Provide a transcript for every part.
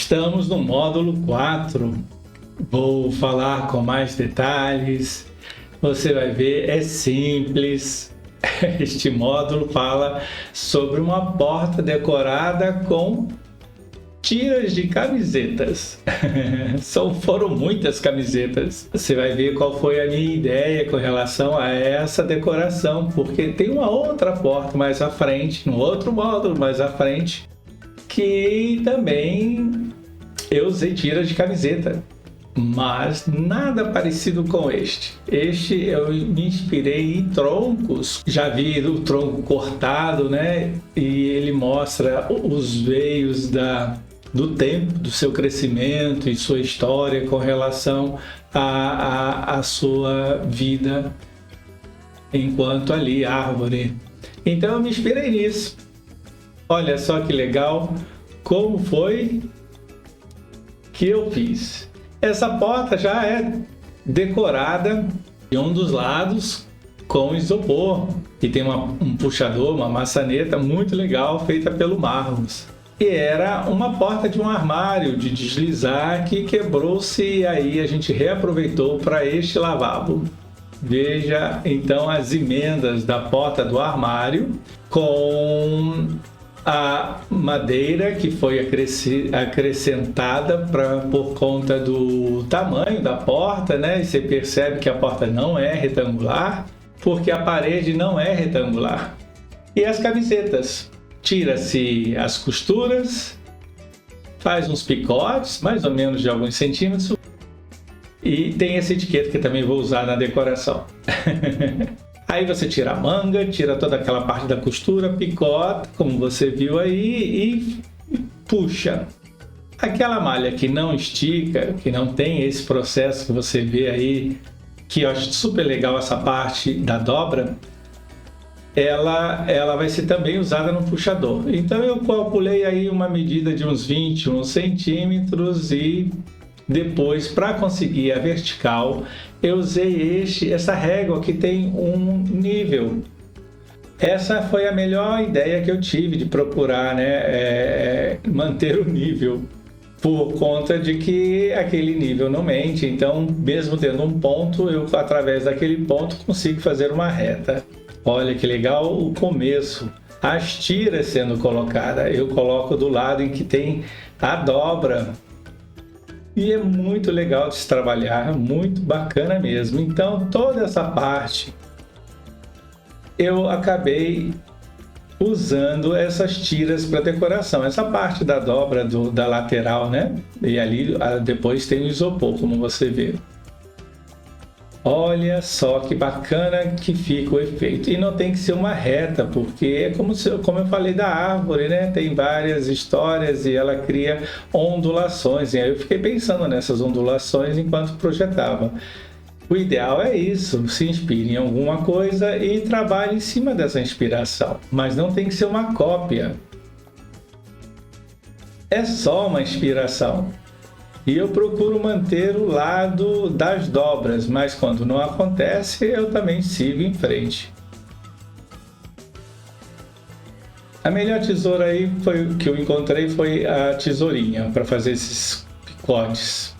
Estamos no módulo 4. Vou falar com mais detalhes. Você vai ver, é simples. Este módulo fala sobre uma porta decorada com tiras de camisetas. Foram muitas camisetas. Você vai ver qual foi a minha ideia com relação a essa decoração, porque tem uma outra porta mais à frente, no outro módulo mais à frente, que também eu usei tiras de camiseta, mas nada parecido com este. Este eu me inspirei em troncos. Já vi o tronco cortado, né? E ele mostra os veios do tempo, do seu crescimento e sua história com relação à sua vida enquanto ali árvore. Então eu me inspirei nisso. Olha só que legal como foi que eu fiz. Essa porta já é decorada de um dos lados com isopor e tem um puxador, uma maçaneta muito legal feita pelo Marlos. E era uma porta de um armário de deslizar que quebrou-se e aí a gente reaproveitou para este lavabo. Veja então as emendas da porta do armário com a madeira que foi acrescentada por conta do tamanho da porta, né? E você percebe que a porta não é retangular, porque a parede não é retangular. E as camisetas, tira-se as costuras, faz uns picotes, mais ou menos de alguns centímetros, e tem essa etiqueta que também vou usar na decoração. Aí você tira a manga, tira toda aquela parte da costura, picota, como você viu aí, e puxa. Aquela malha que não estica, que não tem esse processo que você vê aí, que eu acho super legal essa parte da dobra, ela vai ser também usada no puxador. Então eu calculei aí uma medida de uns 21 centímetros e depois, para conseguir a vertical, eu usei essa régua que tem um nível. Essa foi a melhor ideia que eu tive de procurar, né, manter o nível, por conta de que aquele nível não mente. Então, mesmo tendo um ponto, eu através daquele ponto consigo fazer uma reta. Olha que legal o começo. As tiras sendo colocadas, eu coloco do lado em que tem a dobra. E é muito legal de se trabalhar, muito bacana mesmo. Então, toda essa parte eu acabei usando essas tiras para decoração. Essa parte da dobra da lateral, né? E ali depois tem o isopor, como você vê. Olha só que bacana que fica o efeito. E não tem que ser uma reta, porque é como eu falei da árvore, né? Tem várias histórias e ela cria ondulações. E aí eu fiquei pensando nessas ondulações enquanto projetava. O ideal é isso, se inspire em alguma coisa e trabalhe em cima dessa inspiração. Mas não tem que ser uma cópia. É só uma inspiração. E eu procuro manter o lado das dobras, mas quando não acontece, eu também sigo em frente. A melhor tesoura aí que eu encontrei foi a tesourinha para fazer esses picotes.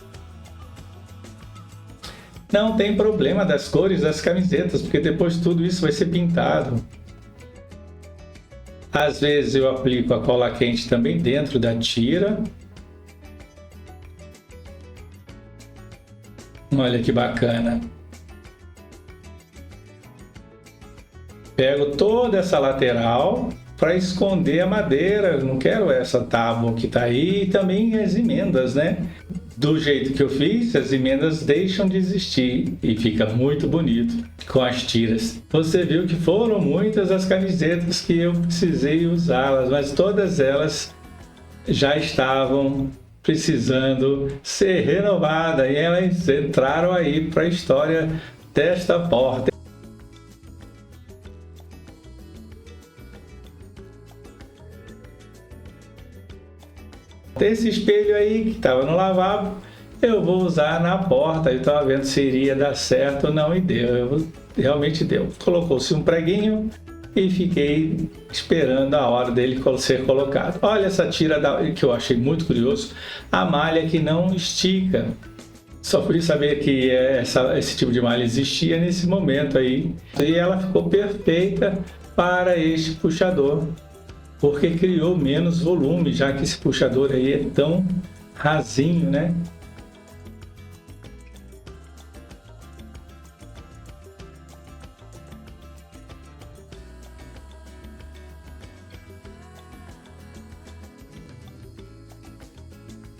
Não tem problema das cores das camisetas, porque depois tudo isso vai ser pintado. Às vezes eu aplico a cola quente também dentro da tira. Olha que bacana. Pego toda essa lateral para esconder a madeira. Não quero essa tábua que está aí e também as emendas, né? Do jeito que eu fiz, as emendas deixam de existir e fica muito bonito com as tiras. Você viu que foram muitas as camisetas que eu precisei usá-las, mas todas elas já estavam precisando ser renovada e elas entraram aí para a história desta porta. Esse espelho aí que estava no lavabo, eu vou usar na porta. Eu estava vendo se iria dar certo ou não, e deu. Realmente deu. Colocou-se um preguinho e fiquei esperando a hora dele ser colocado. Olha essa tira que eu achei muito curioso, a malha que não estica. Só fui saber que esse tipo de malha existia nesse momento aí. E ela ficou perfeita para este puxador, porque criou menos volume, já que esse puxador aí é tão rasinho, né?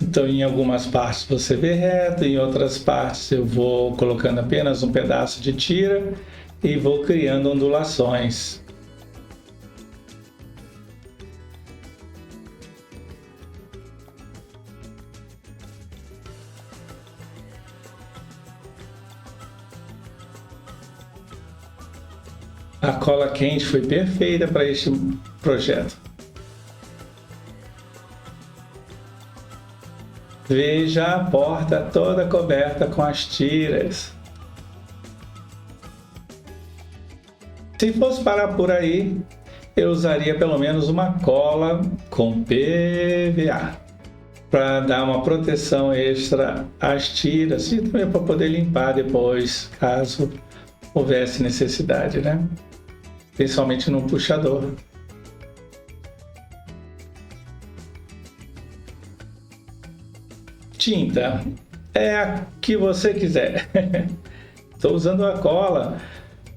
Então, em algumas partes você vê reto, em outras partes eu vou colocando apenas um pedaço de tira e vou criando ondulações. A cola quente foi perfeita para este projeto. Veja a porta toda coberta com as tiras. Se fosse parar por aí, eu usaria pelo menos uma cola com PVA para dar uma proteção extra às tiras e também para poder limpar depois, caso houvesse necessidade, né? Principalmente no puxador. Tinta é a que você quiser. Estou usando a cola,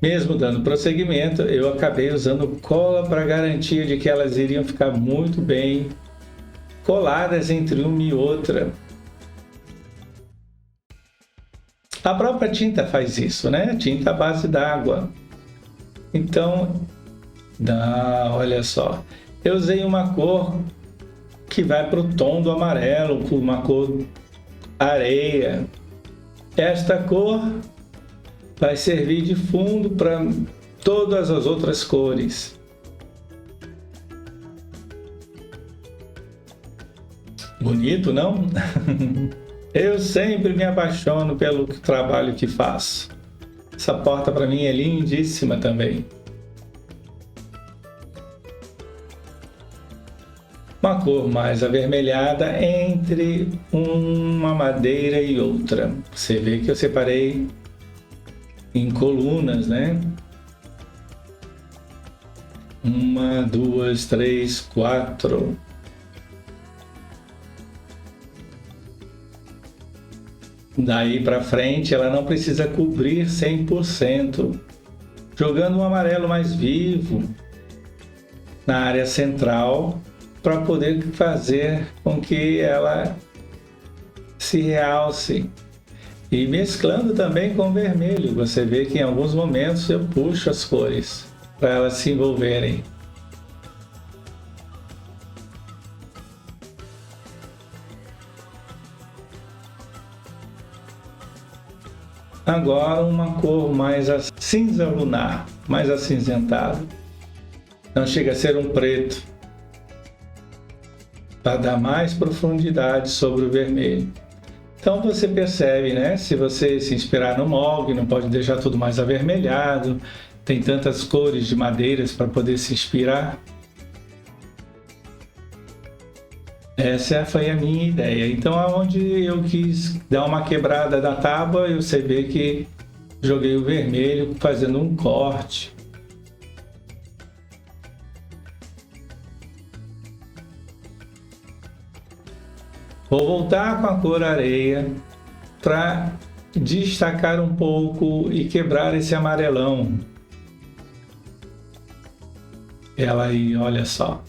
mesmo dando prosseguimento, eu acabei usando cola para garantia de que elas iriam ficar muito bem coladas entre uma e outra. A própria tinta faz isso, né? Tinta à base d'água. Então, olha só, eu usei uma cor que vai para o tom do amarelo, uma cor areia. Esta cor vai servir de fundo para todas as outras cores. Bonito, não? Eu sempre me apaixono pelo trabalho que faço. Essa porta para mim é lindíssima também. Uma cor mais avermelhada entre uma madeira e outra. Você vê que eu separei em colunas, né? 1, 2, 3, 4. Daí para frente ela não precisa cobrir 100%, jogando um amarelo mais vivo na área central para poder fazer com que ela se realce. E mesclando também com o vermelho, você vê que em alguns momentos eu puxo as cores para elas se envolverem. Agora uma cor mais cinza lunar, mais acinzentado. Não chega a ser um preto, para dar mais profundidade sobre o vermelho. Então você percebe, né? Se você se inspirar no molde, não pode deixar tudo mais avermelhado. Tem tantas cores de madeiras para poder se inspirar. Essa foi a minha ideia. Então, aonde eu quis dar uma quebrada da tábua, você vê que joguei o vermelho fazendo um corte. Vou voltar com a cor areia para destacar um pouco e quebrar esse amarelão. Ela aí, olha só.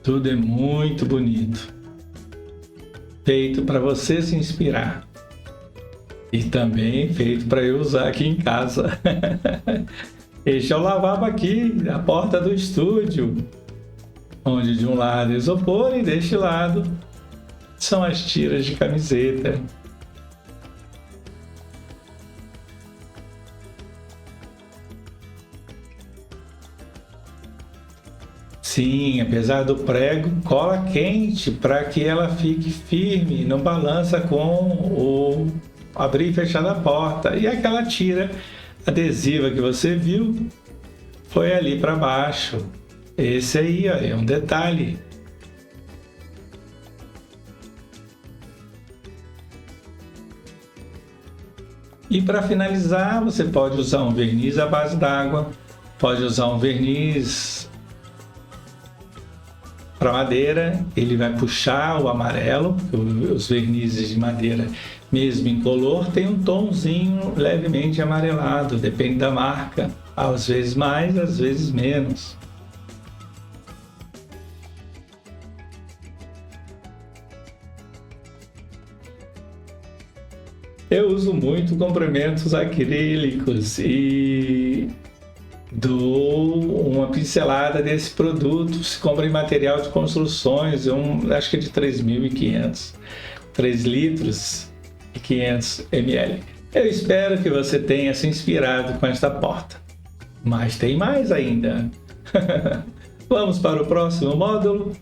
Tudo é muito bonito. Feito para você se inspirar. E também feito para eu usar aqui em casa. Este é o lavabo aqui, a porta do estúdio. Onde de um lado é isopor e deste lado são as tiras de camiseta. Sim, apesar do prego, cola quente para que ela fique firme, não balança com o abrir e fechar da porta. E aquela tira adesiva que você viu foi ali para baixo. Esse aí, ó, é um detalhe. E para finalizar, você pode usar um verniz à base d'água, pode usar um verniz para madeira, ele vai puxar o amarelo, os vernizes de madeira, mesmo incolor, tem um tomzinho levemente amarelado, depende da marca, às vezes mais, às vezes menos. Eu uso muito complementos acrílicos e dou uma pincelada desse produto. Se compra em material de construções, acho que é de 3.500, 3 litros e 500 ml. Eu espero que você tenha se inspirado com esta porta, mas tem mais ainda. Vamos para o próximo módulo?